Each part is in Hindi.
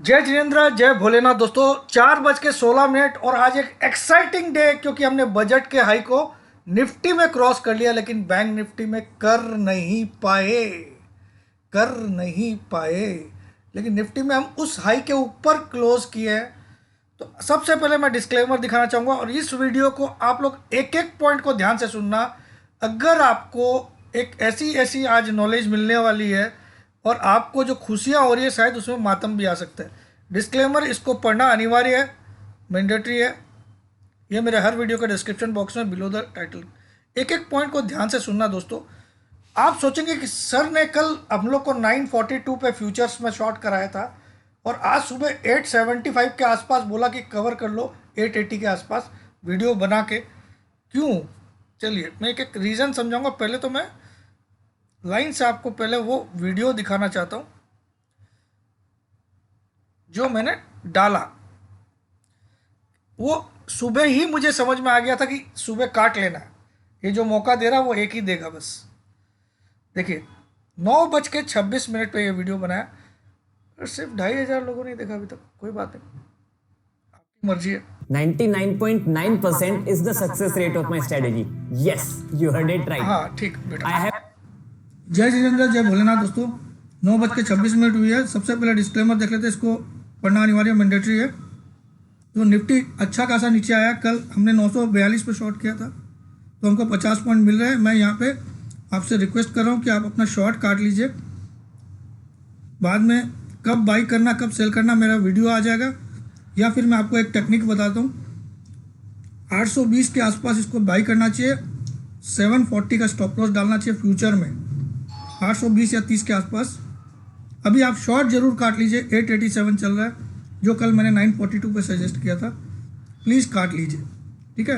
जय जिनेन्द्र, जय भोलेनाथ। दोस्तों 4:16 और आज एक एक्साइटिंग डे, क्योंकि हमने बजट के हाई को निफ्टी में क्रॉस कर लिया, लेकिन बैंक निफ्टी में कर नहीं पाए। लेकिन निफ्टी में हम उस हाई के ऊपर क्लोज किए हैं। तो सबसे पहले मैं डिस्क्लेमर दिखाना चाहूँगा, और इस वीडियो को आप लोग एक एक पॉइंट को ध्यान से सुनना। अगर आपको एक ऐसी आज नॉलेज मिलने वाली है और आपको जो खुशियाँ हो रही है, शायद उसमें मातम भी आ सकता है। डिस्क्लेमर, इसको पढ़ना अनिवार्य है, मैंडेटरी है। ये मेरे हर वीडियो के डिस्क्रिप्शन बॉक्स में बिलो द टाइटल। एक एक पॉइंट को ध्यान से सुनना दोस्तों। आप सोचेंगे कि सर ने कल हम लोग को 942 पे फ्यूचर्स में शॉर्ट कराया था, और आज सुबह 875 के आसपास बोला कि कवर कर लो 880 के आसपास वीडियो बना के। क्यों? चलिए मैं एक एक रीज़न समझाऊंगा। पहले तो मैं लाइन से आपको पहले वो वीडियो दिखाना चाहता हूँ जो मैंने डाला। वो सुबह ही मुझे समझ में आ गया था कि सुबह काट लेना है। ये जो मौका दे रहा वो एक ही देगा बस। देखिए 9:26 पे ये वीडियो बनाया, और सिर्फ 2,500 लोगों ने देखा अभी तक। कोई बात नहीं, आपकी मर्जी है। 99.9% is the success rate of my strategy. Yes, you heard it right. हाँ ठीक बेटा। I have जय जिनेन्द्र, जय भोलेनाथ। दोस्तों 9:26 हुई है। सबसे पहले डिस्क्लेमर देख लेते हैं, इसको पढ़ना अनिवार्य मैंडेटरी है। तो निफ्टी अच्छा खासा नीचे आया। कल हमने 942 पे शॉर्ट किया था, तो हमको 50 पॉइंट मिल रहे हैं। मैं यहाँ पे आपसे रिक्वेस्ट कर रहा हूँ कि आप अपना शॉर्ट काट लीजिए। बाद में कब बाई करना, कब सेल करना, मेरा वीडियो आ जाएगा। या फिर मैं आपको एक टेक्निक बताता हूँ। 820 के आसपास इसको बाई करना चाहिए। 740 का स्टॉप लॉस डालना चाहिए फ्यूचर में, 820 या 30 के आसपास। अभी आप शॉर्ट जरूर काट लीजिए। 887 चल रहा है, जो कल मैंने 942 पे सजेस्ट किया था। प्लीज़ काट लीजिए, ठीक है।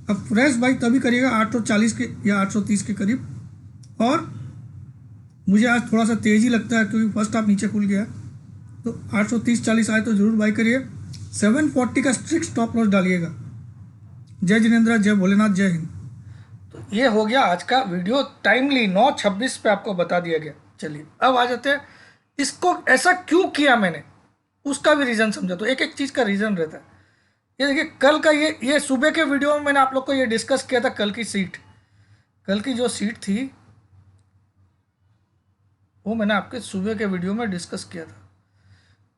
अब फ्रेश बाई तभी करिएगा 840 के या 830 के करीब। और मुझे आज थोड़ा सा तेज़ी लगता है, क्योंकि फर्स्ट हाफ नीचे खुल गया है। तो 830-40 आए तो ज़रूर बाई करिए। 740 का स्ट्रिक्ट स्टॉप लॉस डालिएगा। जय जिनेन्द्र, जय भोलेनाथ, जय हिंद। तो ये हो गया आज का वीडियो, टाइमली 9:26 पे आपको बता दिया गया। चलिए अब आ जाते हैं, इसको ऐसा क्यों किया मैंने, उसका भी रीज़न समझा। तो एक एक चीज़ का रीज़न रहता है। ये देखिए कल का ये सुबह के वीडियो में मैंने आप लोग को ये डिस्कस किया था। कल की जो सीट थी वो मैंने आपके सुबह के वीडियो में डिस्कस किया था।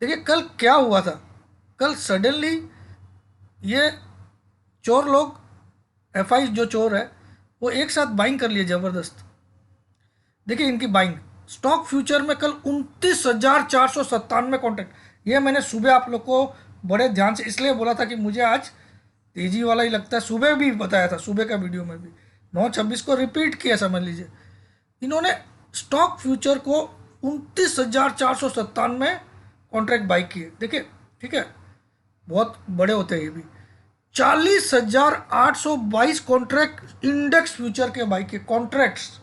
देखिए कल क्या हुआ था। कल सडनली ये चोर लोग, FI जो चोर है, वो एक साथ बाइंग कर लिए ज़बरदस्त। देखिए इनकी बाइंग स्टॉक फ्यूचर में कल 29,497 कॉन्ट्रैक्ट। ये मैंने सुबह आप लोग को बड़े ध्यान से इसलिए बोला था कि मुझे आज तेजी वाला ही लगता है। सुबह भी बताया था, सुबह का वीडियो में भी 9:26 को रिपीट किया, समझ लीजिए। इन्होंने स्टॉक फ्यूचर को 29,497 कॉन्ट्रैक्ट बाई किए। देखिए ठीक है, बहुत बड़े होते हैं ये भी। 40,822 कॉन्ट्रैक्ट इंडेक्स फ्यूचर के बाई किए। कॉन्ट्रैक्ट्स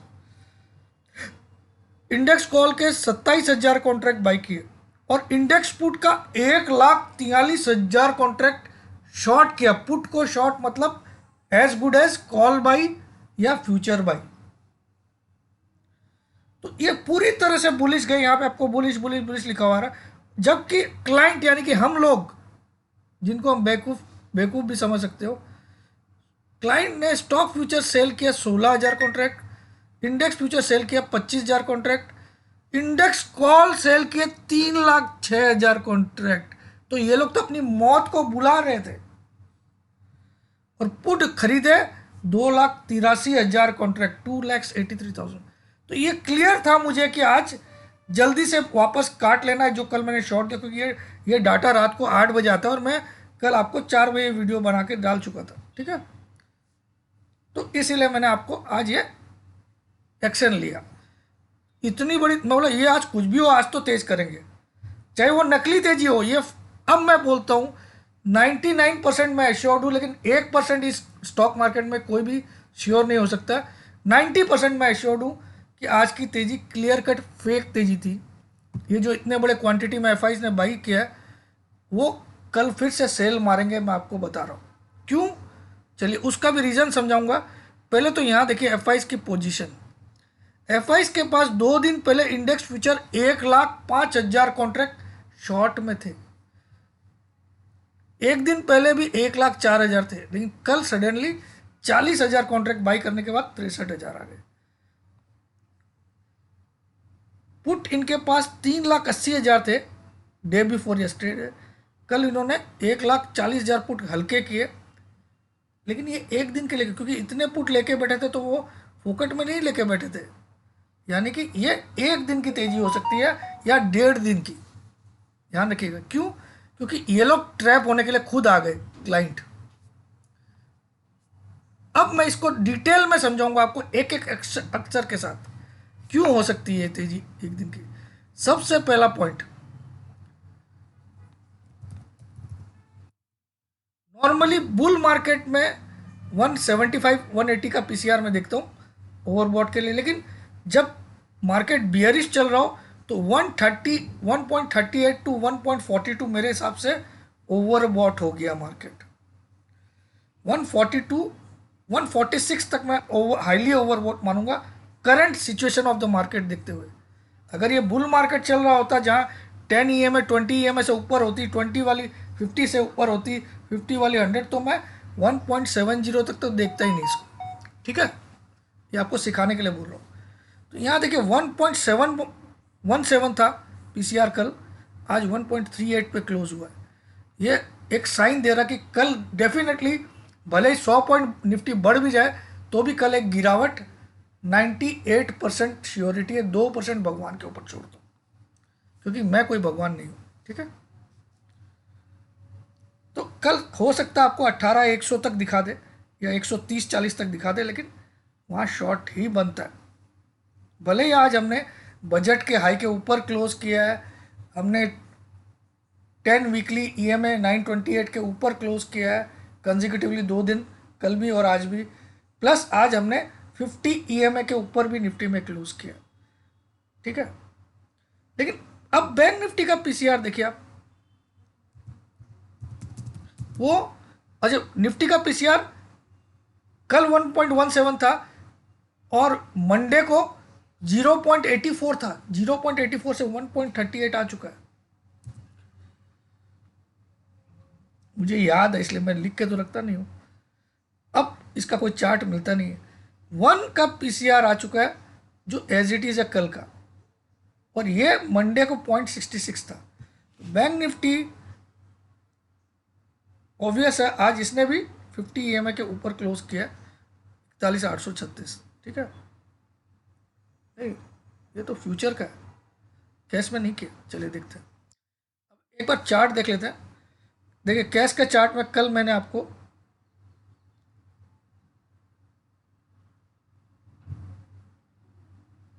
इंडेक्स कॉल के 27,000 कॉन्ट्रैक्ट बाई किए, और इंडेक्स पुट का 1,43,000 कॉन्ट्रैक्ट शॉर्ट किया। पुट को शॉर्ट मतलब as good as call buy या फ्यूचर बाई। तो ये पूरी तरह से बुलिश गए। यहाँ पे आपको बुलिश बुलिश बुलिश लिखा हुआ है। जबकि क्लाइंट यानी कि हम लोग, जिनको हम बेवकूफ़ भी समझ सकते हो, क्लाइंट ने स्टॉक फ्यूचर सेल किया 16,000 कॉन्ट्रैक्ट, इंडेक्स फ्यूचर सेल किया 25,000 कॉन्ट्रैक्ट, इंडेक्स कॉल सेल किए 3,06,000 कॉन्ट्रैक्ट। तो ये लोग तो अपनी मौत को बुला रहे थे। और पुट खरीदे 2,83,000 कॉन्ट्रैक्ट, 2,83,000। तो ये क्लियर था मुझे कि आज जल्दी से वापस काट लेना है जो कल मैंने शॉर्ट किया, क्योंकि ये डाटा रात को 8 बजे आता है, और मैं कल आपको 4 बजे वीडियो बना के डाल चुका था, ठीक है। तो इसीलिए मैंने आपको आज ये एक्शन लिया। इतनी बड़ी मतलब ये आज कुछ भी हो, आज तो तेज करेंगे, चाहे वो नकली तेजी हो। ये अब मैं बोलता हूँ 99% मैं एश्योर्ड हूँ, लेकिन 1% इस स्टॉक मार्केट में कोई भी श्योर नहीं हो सकता। 90% मैं एश्योर्ड हूँ कि आज की तेज़ी क्लियर कट फेक तेज़ी थी। ये जो इतने बड़े क्वांटिटी में FIs ने बाई किया है, वो कल फिर से सेल मारेंगे, मैं आपको बता रहा हूँ क्यों। चलिए उसका भी रीज़न समझाऊंगा। पहले तो यहाँ देखिए FIs की पोजीशन। FIs के पास 2 दिन पहले इंडेक्स फ्यूचर 1,05,000 कॉन्ट्रैक्ट शॉर्ट में थे। एक दिन पहले भी 1,04,000 थे, लेकिन कल सडनली 40,000 कॉन्ट्रैक्ट बाई करने के बाद 63,000 आ गए। पुट इनके पास 3,80,000 थे डे बिफोर यस्टरडे, कल इन्होंने 1,40,000 पुट हल्के किए, लेकिन ये एक दिन के लिए, क्योंकि इतने पुट लेके बैठे थे तो वो फोकट में नहीं लेके बैठे थे, यानी कि ये एक दिन की तेजी हो सकती है या 1.5 दिन की, ध्यान रखिएगा। क्यों? क्योंकि ये लोग ट्रैप होने के लिए खुद आ गए क्लाइंट। अब मैं इसको डिटेल में समझाऊंगा आपको एक एक अक्षर के साथ क्यों हो सकती है तेजी एक दिन की। सबसे पहला पॉइंट, नॉर्मली बुल मार्केट में 175-180 का पीसीआर में देखता हूँ ओवरबॉट के लिए, लेकिन जब मार्केट बियरिश चल रहा हो तो 1.38 टू 1.42 मेरे हिसाब से ओवरबॉट हो गया मार्केट। 142 146 तक मैं हाईली ओवरबॉट मानूंगा current situation of the market देखते हुए। अगर ये बुल मार्केट चल रहा होता जहाँ 10 EMA 20 EMA से ऊपर होती, 20 वाली 50 से ऊपर होती, 50 वाली 100, तो मैं 1.70 तक तो देखता ही नहीं इसको, ठीक है। ये आपको सिखाने के लिए बोल रहा हूँ। तो यहाँ देखिए 1.717 था पीसीआर कल, आज 1.38 पे क्लोज हुआ है। ये एक साइन दे रहा कि कल डेफिनेटली भले ही 100 पॉइंट निफ्टी बढ़ भी जाए तो भी कल एक गिरावट 98% श्योरिटी है, 2% भगवान के ऊपर छोड़ दो, क्योंकि मैं कोई भगवान नहीं हूँ, ठीक है। तो कल हो सकता है आपको 18,100 तक दिखा दे या 130-40 तक दिखा दे, लेकिन वहाँ शॉर्ट ही बनता है। भले ही आज हमने बजट के हाई के ऊपर क्लोज किया है, हमने 10 वीकली EMA 928 के ऊपर क्लोज किया है कंजिक्यूटिवली 2 दिन, कल भी और आज भी, प्लस आज हमने 50 EMA के ऊपर भी निफ्टी में क्लोज किया, ठीक है। लेकिन अब बैंक निफ्टी का पीसीआर देखिए आप, वो अच्छा निफ्टी का पीसीआर कल 1.17 था और मंडे को 0.84 था, 0.84 से 1.38 आ चुका है। मुझे याद है इसलिए मैं लिख के तो रखता नहीं हूँ, अब इसका कोई चार्ट मिलता नहीं है। 1 का पीसीआर आ चुका है जो एज इट इज़ है कल का, और ये मंडे को 0.66 था। बैंक निफ्टी ऑब्वियस है आज इसने भी 50 EMA के ऊपर क्लोज किया 41,836, ठीक है। नहीं, ये तो फ्यूचर का है, कैश में नहीं किया। चलिए देखते हैं, अब एक बार चार्ट देख लेते हैं। देखिए कैश का चार्ट में कल मैंने आपको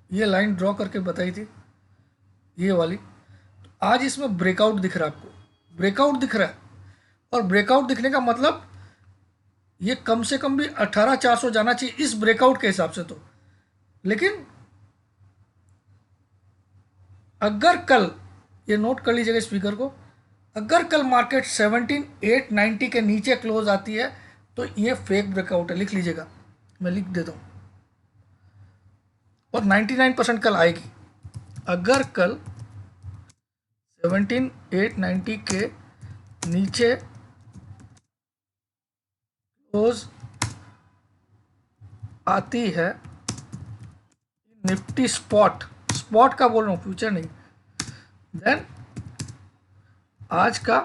ये लाइन ड्रॉ करके बताई थी, ये वाली। तो आज इसमें ब्रेकआउट दिख रहा है, आपको ब्रेकआउट दिख रहा है, और ब्रेकआउट दिखने का मतलब ये कम से कम भी 18,400 जाना चाहिए इस ब्रेकआउट के हिसाब से तो। लेकिन अगर कल, ये नोट कर लीजिएगा इस फिगर को, अगर कल मार्केट 17,890 के नीचे क्लोज आती है तो ये फेक ब्रेकआउट है, लिख लीजिएगा, मैं लिख देता हूँ, और 99% कल आएगी। अगर कल 17,890 के नीचे क्लोज आती है निफ्टी स्पॉट का बोल रहा हूँ, फ्यूचर नहीं, देन आज का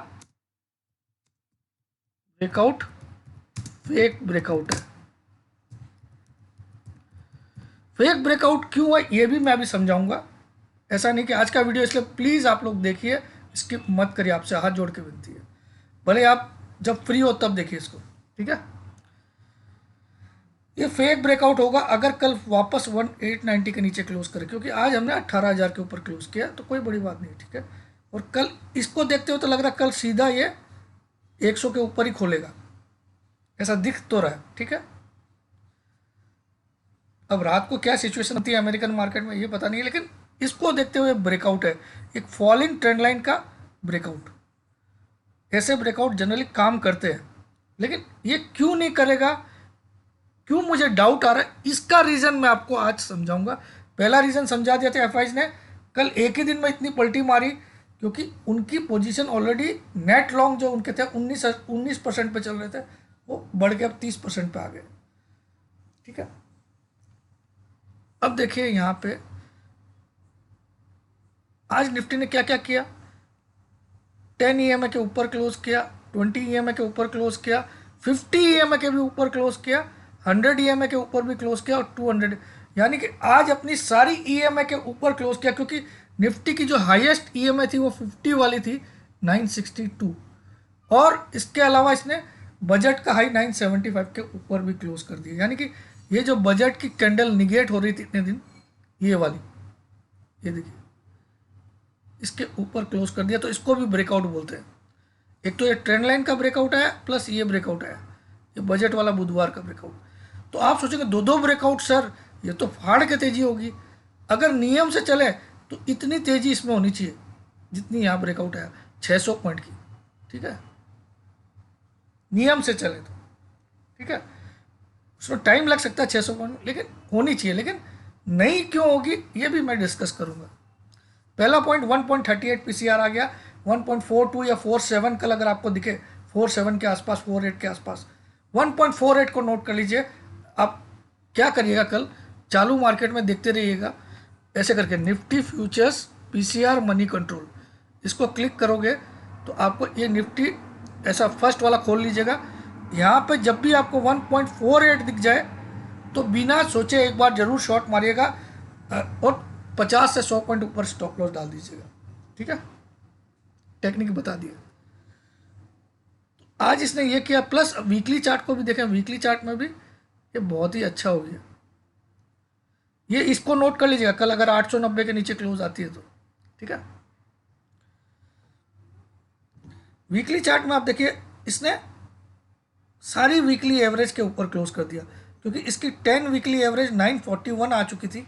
ब्रेकआउट फेक ब्रेकआउट है। फेक ब्रेकआउट क्यों है ये भी मैं अभी समझाऊंगा। ऐसा नहीं कि आज का वीडियो, इसलिए प्लीज़ आप लोग देखिए, स्किप मत करिए, आपसे हाथ जोड़ के विनती है। भले आप जब फ्री हो तब देखिए इसको, ठीक है। ये फेक ब्रेकआउट होगा अगर कल वापस 1890 के नीचे क्लोज करे, क्योंकि आज हमने 18,000 के ऊपर क्लोज किया तो कोई बड़ी बात नहीं, ठीक है। और कल इसको देखते हो तो लग रहा है कल सीधा ये 100 के ऊपर ही खोलेगा, ऐसा दिख तो रहा है, ठीक है। अब रात को क्या सिचुएशन होती है अमेरिकन मार्केट में ये पता नहीं है, लेकिन इसको देखते हुए ब्रेकआउट है, एक फॉलिंग ट्रेंड लाइन का ब्रेकआउट। ऐसे ब्रेकआउट जनरली काम करते हैं, लेकिन ये क्यों नहीं करेगा, क्यों मुझे डाउट आ रहा है, इसका रीज़न मैं आपको आज समझाऊंगा। पहला रीज़न समझा दिया था, एफआईज ने कल एक ही दिन में इतनी पलटी मारी क्योंकि उनकी पोजीशन ऑलरेडी नेट लॉन्ग जो उनके थे 19% पे चल रहे थे, वो बढ़ के अब 30% पे आ गए। ठीक है, अब देखिए यहाँ पे आज निफ्टी ने क्या क्या किया। 10 EMA के ऊपर क्लोज किया, 20 EMA के ऊपर क्लोज किया, 50 EMA के भी ऊपर क्लोज किया, 100 EMA के ऊपर भी क्लोज किया और 200, यानी कि आज अपनी सारी EMA के ऊपर क्लोज किया, क्योंकि निफ्टी की जो हाईएस्ट EMA थी वो 50 वाली थी 962, और इसके अलावा इसने बजट का हाई 975 के ऊपर भी क्लोज कर दिया। यानी कि ये जो बजट की कैंडल निगेट हो रही थी इतने दिन, ये वाली, ये देखिए इसके ऊपर क्लोज कर दिया, तो इसको भी ब्रेकआउट बोलते हैं। एक तो ये ट्रेंड लाइन का ब्रेकआउट है, प्लस ये ब्रेकआउट है, ये बजट वाला बुधवार का ब्रेकआउट। तो आप सोचेंगे दो दो ब्रेकआउट सर, ये तो फाड़ के तेजी होगी। अगर नियम से चले तो इतनी तेजी इसमें होनी चाहिए जितनी यहाँ ब्रेकआउट है 600 पॉइंट की। ठीक है, नियम से चले तो ठीक है, उसमें टाइम लग सकता है 600 पॉइंट, लेकिन होनी चाहिए। लेकिन नहीं क्यों होगी ये भी मैं डिस्कस करूंगा। पहला पॉइंट 1.38 पीसीआर आ गया, 1.42 या 47 कल अगर आपको दिखे 47 के आसपास, 48 के आसपास, 1.48 को नोट कर लीजिए। आप क्या करिएगा, कल चालू मार्केट में देखते रहिएगा, ऐसे करके Nifty futures PCR money control, इसको क्लिक करोगे तो आपको ये निफ्टी ऐसा फर्स्ट वाला खोल लीजिएगा। यहाँ पे जब भी आपको 1.48 दिख जाए तो बिना सोचे एक बार जरूर शॉर्ट मारिएगा और 50 से 100 पॉइंट ऊपर स्टॉप लॉस डाल दीजिएगा। ठीक है, टेक्निक बता दिया। आज इसने ये किया, प्लस वीकली चार्ट को भी देखें, वीकली चार्ट में भी ये बहुत ही अच्छा हो गया। ये इसको नोट कर लीजिएगा, कल अगर 890 के नीचे क्लोज आती है तो। ठीक है, वीकली चार्ट में आप देखिए इसने सारी वीकली एवरेज के ऊपर क्लोज कर दिया, क्योंकि इसकी 10 वीकली एवरेज 941 आ चुकी थी,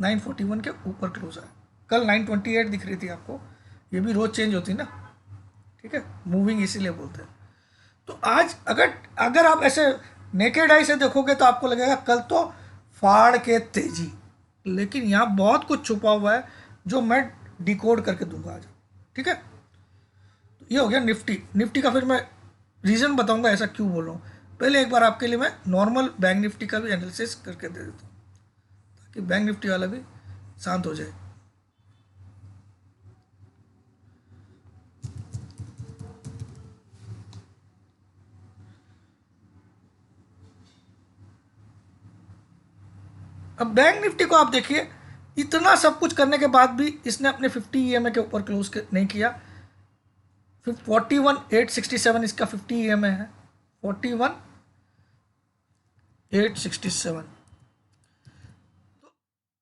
941 के ऊपर क्लोज आया। कल 928 दिख रही थी आपको, ये भी रोज चेंज होती है ना। ठीक है, मूविंग इसीलिए बोलते हैं। तो आज अगर आप ऐसे नेकेड आई से देखोगे तो आपको लगेगा कल तो फाड़ के तेजी, लेकिन यहाँ बहुत कुछ छुपा हुआ है जो मैं डिकोड करके दूंगा आज। ठीक है, तो ये हो गया निफ्टी का। फिर मैं रीज़न बताऊंगा ऐसा क्यों बोल रहा हूँ। पहले एक बार आपके लिए मैं नॉर्मल बैंक निफ्टी का भी एनालिसिस करके दे देता हूँ, ताकि बैंक निफ्टी वाला भी शांत हो जाए। अब बैंक निफ्टी को आप देखिए, इतना सब कुछ करने के बाद भी इसने अपने 50 EMA के ऊपर क्लोज नहीं किया। 41,867 इसका 50 EMA है, 41,867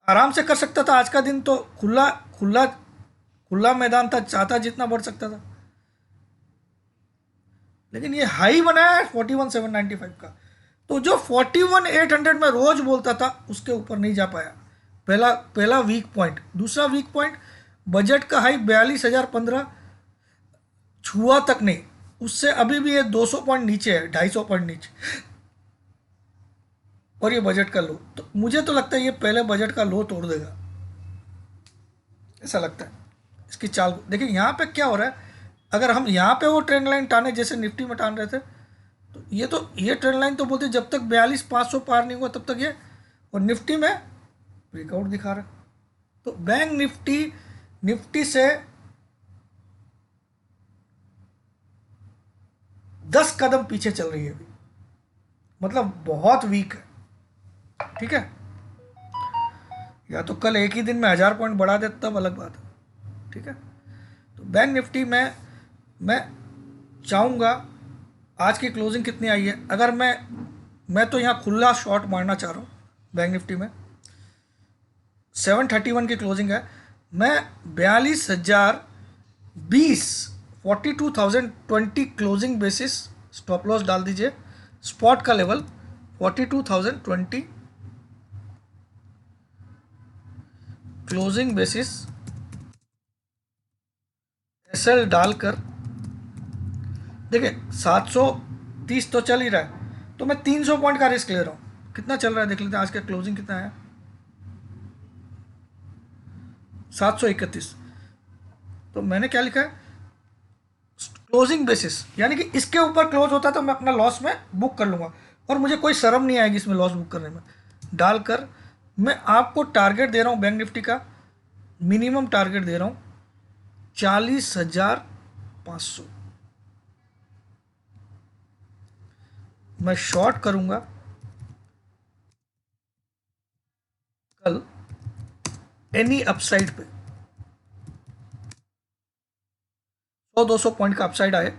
आराम से कर सकता था। आज का दिन तो खुला खुला खुला मैदान था, चाहता जितना बढ़ सकता था, लेकिन ये हाई बनाया है 41,795 का। तो जो 41,800 में रोज बोलता था उसके ऊपर नहीं जा पाया। पहला वीक पॉइंट। दूसरा वीक पॉइंट, बजट का हाई 42,015 छुआ तक नहीं, उससे अभी भी ये 200 पॉइंट नीचे है, 250 पॉइंट नीचे, और ये बजट का लो। तो मुझे तो लगता है ये पहले बजट का लो तोड़ देगा, ऐसा लगता है। इसकी चाल देखिए, यहाँ पे क्या हो रहा है। अगर हम यहाँ पे वो ट्रेंड लाइन टाने जैसे निफ्टी में टान रहे थे, तो ये ट्रेंड लाइन तो बोलते जब तक 42,500 पार नहीं हुआ तब तक ये, और निफ्टी में ब्रेकआउट दिखा रहा है। तो बैंक निफ्टी से 10 कदम पीछे चल रही है अभी, मतलब बहुत वीक है। ठीक है, या तो कल एक ही दिन में 1000 पॉइंट बढ़ा दे तब अलग बात है। ठीक है, तो बैंक निफ्टी में मैं चाहूँगा, आज की क्लोजिंग कितनी आई है, अगर मैं तो यहाँ खुला शॉर्ट मारना चाह रहा हूँ। बैंक निफ्टी में 731 की क्लोजिंग है, मैं 42,020 42,020 क्लोजिंग बेसिस स्टॉप लॉस डाल दीजिए। स्पॉट का लेवल 42,020 क्लोजिंग बेसिस एसएल डालकर, देखिए 730 तो चल ही रहा है, तो मैं 300 पॉइंट का रिस्क ले रहा हूँ। कितना चल रहा है देख लेते हैं, आज का क्लोजिंग कितना है, 731। तो मैंने क्या लिखा है, क्लोजिंग बेसिस, यानी कि इसके ऊपर क्लोज होता तो मैं अपना लॉस में बुक कर लूँगा और मुझे कोई शर्म नहीं आएगी इसमें लॉस बुक करने में। डालकर मैं आपको टारगेट दे रहा हूँ बैंक निफ्टी का, मिनिमम टारगेट दे रहा हूँ 40,500। मैं शॉर्ट करूँगा कल एनी अपसाइड पे, 100-200 पॉइंट का अपसाइड आए,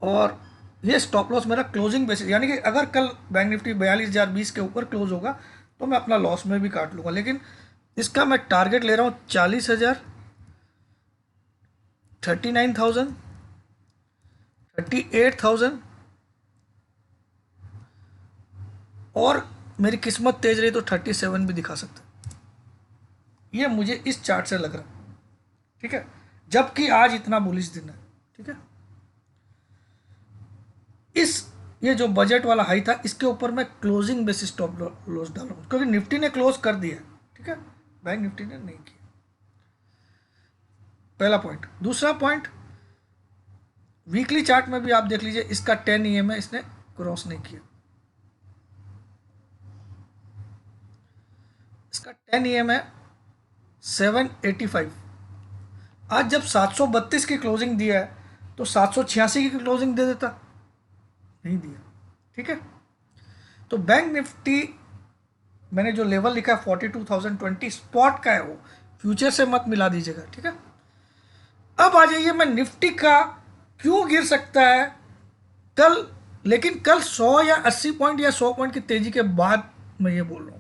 और ये स्टॉप लॉस मेरा क्लोजिंग बेसिस, यानी कि अगर कल बैंक निफ्टी 42,020 के ऊपर क्लोज होगा तो मैं अपना लॉस में भी काट लूँगा, लेकिन इसका मैं टारगेट ले रहा हूँ 40,000, 39,000, 38,000, और मेरी किस्मत तेज रही तो 37 भी दिखा सकता है। ये मुझे इस चार्ट से लग रहा है, ठीक है, जबकि आज इतना बुलिश दिन है, ठीक है। ये जो बजट वाला हाई था इसके ऊपर मैं क्लोजिंग बेसिस स्टॉप लॉस डाल रहा हूँ, क्योंकि निफ्टी ने क्लोज कर दिया है, ठीक है, बैंक निफ्टी ने नहीं किया। पहला पॉइंट। दूसरा पॉइंट, वीकली चार्ट में भी आप देख लीजिए, इसका 10 EM है, इसने क्रॉस नहीं किया। इसका 10 EM है 785। आज जब 732 की क्लोजिंग दिया है तो 786 की क्लोजिंग दे देता, नहीं दिया, ठीक है। तो बैंक निफ्टी मैंने जो लेवल लिखा है 42,020 स्पॉट का है, वो फ्यूचर से मत मिला दीजिएगा, ठीक है। अब आ जाइए, मैं निफ्टी का क्यों गिर सकता है कल, लेकिन कल 100 या 80 पॉइंट या 100 पॉइंट की तेजी के बाद मैं ये बोल रहा हूँ,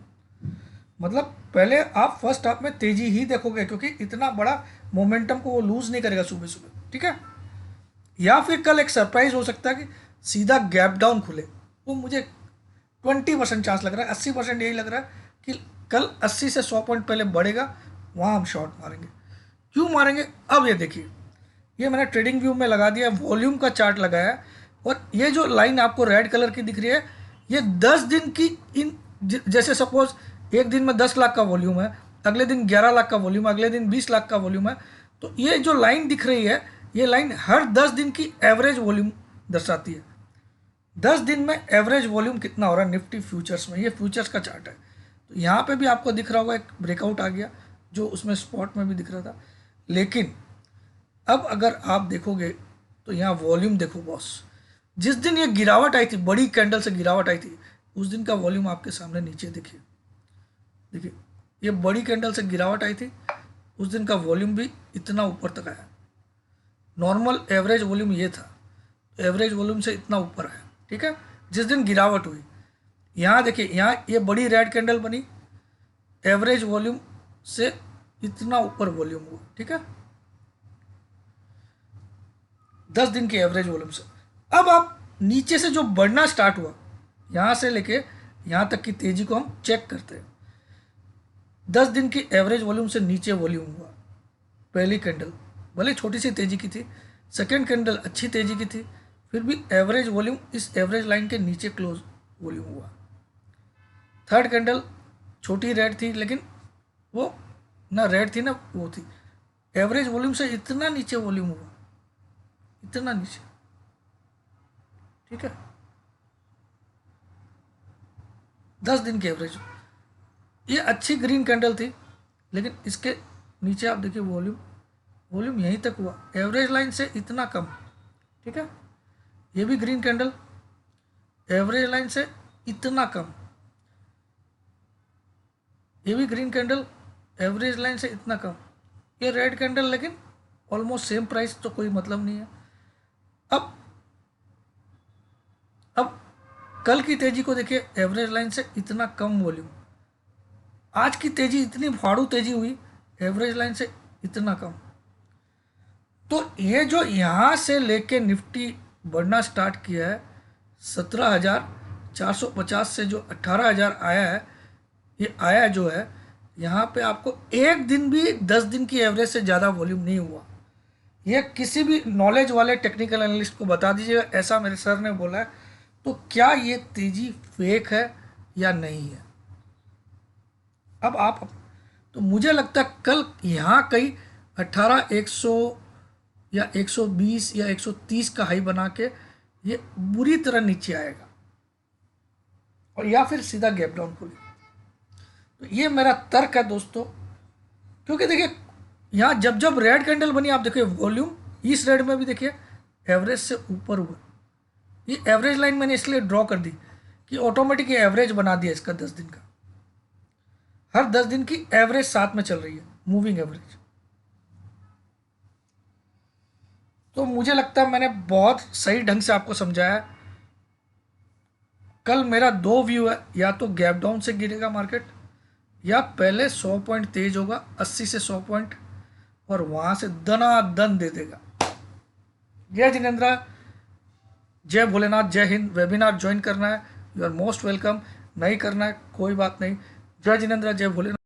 मतलब पहले आप फर्स्ट हाफ में तेजी ही देखोगे, क्योंकि इतना बड़ा मोमेंटम को वो लूज नहीं करेगा सुबह सुबह, ठीक है। या फिर कल एक सरप्राइज हो सकता है कि सीधा गैप डाउन खुले, वो मुझे 20% चांस लग रहा है, 80% यही लग रहा है कि कल 80 से 100 पॉइंट पहले बढ़ेगा, वहाँ हम शॉर्ट मारेंगे। क्यों मारेंगे, अब ये देखिए, ये मैंने ट्रेडिंग व्यू में लगा दिया, वॉल्यूम का चार्ट लगाया है, और ये जो लाइन आपको रेड कलर की दिख रही है, ये 10 दिन की, इन जैसे सपोज एक दिन में 10 लाख का वॉल्यूम है, अगले दिन 11 लाख का वॉल्यूम है, अगले दिन 20 लाख का वॉल्यूम है, तो ये जो लाइन दिख रही है, ये लाइन हर 10 दिन की एवरेज वॉल्यूम दर्शाती है। 10 दिन में एवरेज वॉल्यूम कितना हो रहा है निफ्टी फ्यूचर्स में, ये फ्यूचर्स का चार्ट है। तो यहाँ पे भी आपको दिख रहा होगा एक ब्रेकआउट आ गया, जो उसमें स्पॉट में भी दिख रहा था, लेकिन अब अगर आप देखोगे तो यहाँ वॉल्यूम देखो बॉस, जिस दिन ये गिरावट आई थी, बड़ी कैंडल से गिरावट आई थी, उस दिन का वॉल्यूम आपके सामने नीचे देखिए, देखिए ये बड़ी कैंडल से गिरावट आई थी, उस दिन का वॉल्यूम भी इतना ऊपर तक आया। नॉर्मल एवरेज वॉल्यूम ये था, एवरेज वॉल्यूम से इतना ऊपर आया, ठीक है, जिस दिन गिरावट हुई। यहाँ देखिए, यहाँ ये बड़ी रेड कैंडल बनी, एवरेज वॉल्यूम से इतना ऊपर वॉल्यूम हुआ, ठीक है, 10 दिन के एवरेज वॉल्यूम से। अब आप नीचे से जो बढ़ना स्टार्ट हुआ, यहाँ से लेके यहाँ तक की तेजी को हम चेक करते हैं। 10 दिन की एवरेज वॉल्यूम से नीचे वॉल्यूम हुआ, पहली कैंडल भले छोटी सी तेजी की थी, सेकेंड कैंडल अच्छी तेजी की थी, फिर भी एवरेज वॉल्यूम इस एवरेज लाइन के नीचे क्लोज वॉल्यूम हुआ। थर्ड कैंडल छोटी रेड थी, लेकिन वो ना रेड थी ना वो थी, एवरेज वॉल्यूम से इतना नीचे वॉल्यूम हुआ, इतना नीचे, ठीक है, 10 दिन की एवरेज। ये अच्छी ग्रीन कैंडल थी, लेकिन इसके नीचे आप देखिए वॉल्यूम यहीं तक हुआ, एवरेज लाइन से इतना कम, ठीक है। ये भी ग्रीन कैंडल, एवरेज लाइन से इतना कम, ये भी ग्रीन कैंडल, एवरेज लाइन से इतना कम, ये रेड कैंडल, लेकिन ऑलमोस्ट सेम प्राइस, तो कोई मतलब नहीं है। अब कल की तेजी को देखिए, एवरेज लाइन से इतना कम वॉल्यूम, आज की तेजी इतनी फाड़ू तेजी हुई, एवरेज लाइन से इतना कम। तो ये जो यहाँ से लेके निफ्टी बढ़ना स्टार्ट किया है, 17,450 से जो 18,000 आया है, ये आया जो है, यहाँ पे आपको एक दिन भी 10 दिन की एवरेज से ज़्यादा वॉल्यूम नहीं हुआ। ये किसी भी नॉलेज वाले टेक्निकल एनालिस्ट को बता दीजिएगा, ऐसा मेरे सर ने बोला है, तो क्या ये तेजी फेक है या नहीं है। अब आप तो मुझे लगता है कल यहाँ कहीं 18,100 या 120 या 130 का हाई बना के ये बुरी तरह नीचे आएगा और या फिर सीधा गैप डाउन खुलेगा। तो ये मेरा तर्क है दोस्तों, क्योंकि देखिए यहाँ जब जब रेड कैंडल बनी, आप देखिए वॉल्यूम इस रेड में भी देखिए एवरेज से ऊपर हुआ। ये एवरेज लाइन मैंने इसलिए ड्रॉ कर दी कि ऑटोमेटिक ये एवरेज बना दिया इसका 10 दिन का। हर 10 दिन की एवरेज साथ में चल रही है, मूविंग एवरेज। तो मुझे लगता है मैंने बहुत सही ढंग से आपको समझाया। कल मेरा 2 व्यू है, या तो गैप डाउन से गिरेगा मार्केट, या पहले 100 पॉइंट तेज होगा 80 से 100 पॉइंट, और वहां से दनादन दे देगा। जय जिनेंद्र, जय भोलेनाथ, जय हिंद। वेबिनार ज्वाइन करना है, यू आर मोस्ट वेलकम। नहीं करना है कोई बात नहीं। जय जिनेंद्र, जय भोलेनाथ।